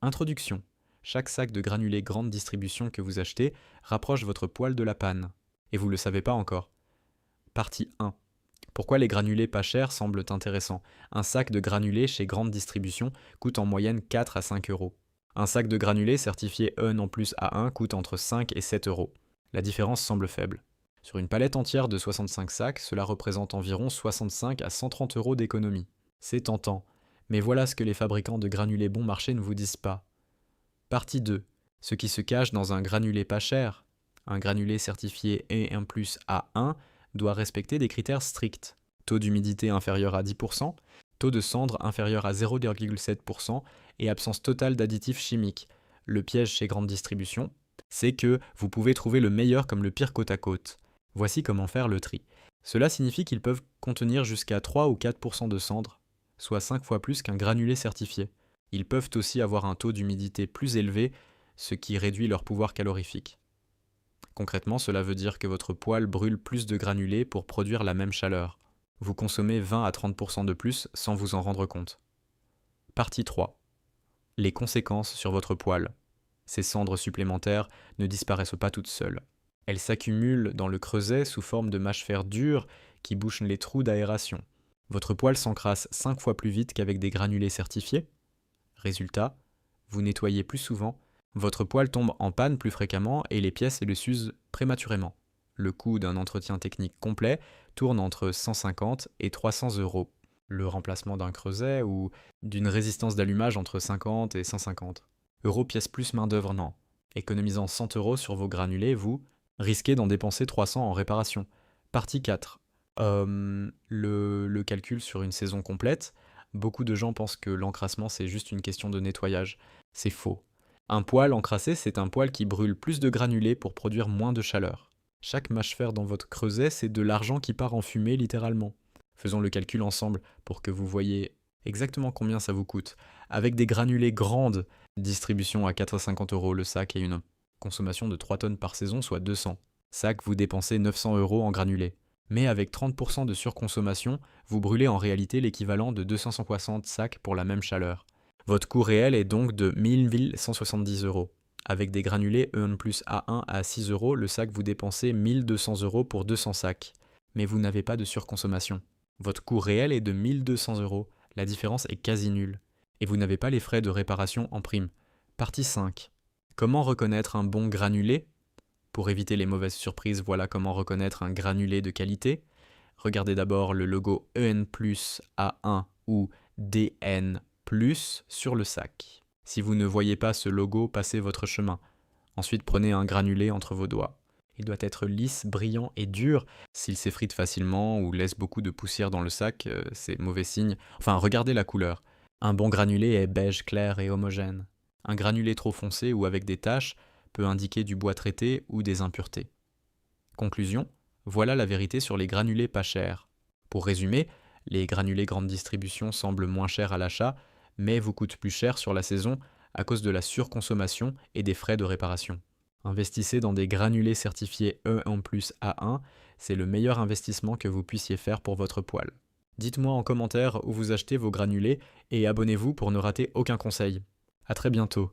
Introduction. Chaque sac de granulés grande distribution que vous achetez rapproche votre poêle de la panne. Et vous ne le savez pas encore. Partie 1. Pourquoi les granulés pas chers semblent intéressants? Un sac de granulés chez grande distribution coûte en moyenne 4 à 5 euros. Un sac de granulés certifié E+A1 coûte entre 5 et 7 euros. La différence semble faible. Sur une palette entière de 65 sacs, cela représente environ 65 à 130 euros d'économie. C'est tentant, mais voilà ce que les fabricants de granulés bon marché ne vous disent pas. Partie 2. Ce qui se cache dans un granulé pas cher. Un granulé certifié E1+A1 doit respecter des critères stricts. Taux d'humidité inférieur à 10%, taux de cendre inférieur à 0,7% et absence totale d'additifs chimiques. Le piège chez grande distribution, c'est que vous pouvez trouver le meilleur comme le pire côte à côte. Voici comment faire le tri. Cela signifie qu'ils peuvent contenir jusqu'à 3 ou 4% de cendre, soit 5 fois plus qu'un granulé certifié. Ils peuvent aussi avoir un taux d'humidité plus élevé, ce qui réduit leur pouvoir calorifique. Concrètement, cela veut dire que votre poêle brûle plus de granulés pour produire la même chaleur. Vous consommez 20 à 30% de plus sans vous en rendre compte. Partie 3. Les conséquences sur votre poêle. Ces cendres supplémentaires ne disparaissent pas toutes seules. Elles s'accumulent dans le creuset sous forme de mâche-fer dure qui bouchent les trous d'aération. Votre poêle s'encrasse 5 fois plus vite qu'avec des granulés certifiés. Résultat, vous nettoyez plus souvent, votre poêle tombe en panne plus fréquemment et les pièces le s'usent prématurément. Le coût d'un entretien technique complet tourne entre 150 et 300 euros. Le remplacement d'un creuset ou d'une résistance d'allumage entre 50 et 150 euros pièce plus main-d'œuvre, non. Économisant 100 euros sur vos granulés, vous risquez d'en dépenser 300 en réparation. Partie 4. Le calcul sur une saison complète. Beaucoup de gens pensent que l'encrassement c'est juste une question de nettoyage. C'est faux. Un poêle encrassé, c'est un poêle qui brûle plus de granulés pour produire moins de chaleur. Chaque mâche-fer dans votre creuset, c'est de l'argent qui part en fumée littéralement. Faisons le calcul ensemble pour que vous voyez exactement combien ça vous coûte. Avec des granulés grandes, distribution à 4,50 euros le sac et une consommation de 3 tonnes par saison, soit 200. Sac, vous dépensez 900 euros en granulés. Mais avec 30% de surconsommation, vous brûlez en réalité l'équivalent de 260 sacs pour la même chaleur. Votre coût réel est donc de 1170 euros. Avec des granulés E1+A1 à 6 euros, le sac vous dépensez 1200 euros pour 200 sacs. Mais vous n'avez pas de surconsommation. Votre coût réel est de 1200 euros. La différence est quasi nulle. Et vous n'avez pas les frais de réparation en prime. Partie 5. Comment reconnaître un bon granulé? Pour éviter les mauvaises surprises, voilà comment reconnaître un granulé de qualité. Regardez d'abord le logo EN+A1 ou DN+, sur le sac. Si vous ne voyez pas ce logo, passez votre chemin. Ensuite, prenez un granulé entre vos doigts. Il doit être lisse, brillant et dur. S'il s'effrite facilement ou laisse beaucoup de poussière dans le sac, c'est mauvais signe. Enfin, regardez la couleur. Un bon granulé est beige clair et homogène. Un granulé trop foncé ou avec des taches peut indiquer du bois traité ou des impuretés. Conclusion, voilà la vérité sur les granulés pas chers. Pour résumer, les granulés grande distribution semblent moins chers à l'achat, mais vous coûtent plus cher sur la saison à cause de la surconsommation et des frais de réparation. Investissez dans des granulés certifiés E1+A1, c'est le meilleur investissement que vous puissiez faire pour votre poêle. Dites-moi en commentaire où vous achetez vos granulés et abonnez-vous pour ne rater aucun conseil. À très bientôt.